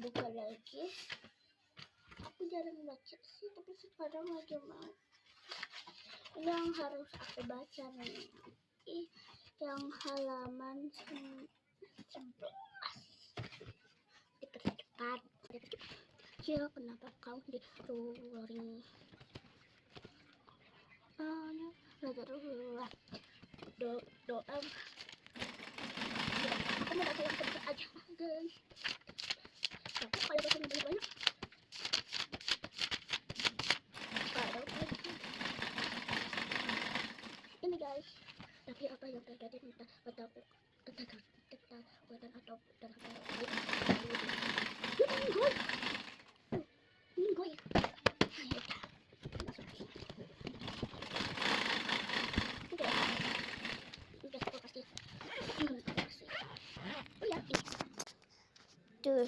buka lagi. Aku jarang baca sih, tapi sekarang lagi mau yang harus aku baca nih, yang halaman 11. Dipercepat. Ya, kenapa kau dituring? Doa. Aku mau baca yang sedikit aja, guys. Tapi kalau baca lebih banyak, ini guys. Tapi apa yang terjadi padaku? Ketakutan atau minggoy. Tuh.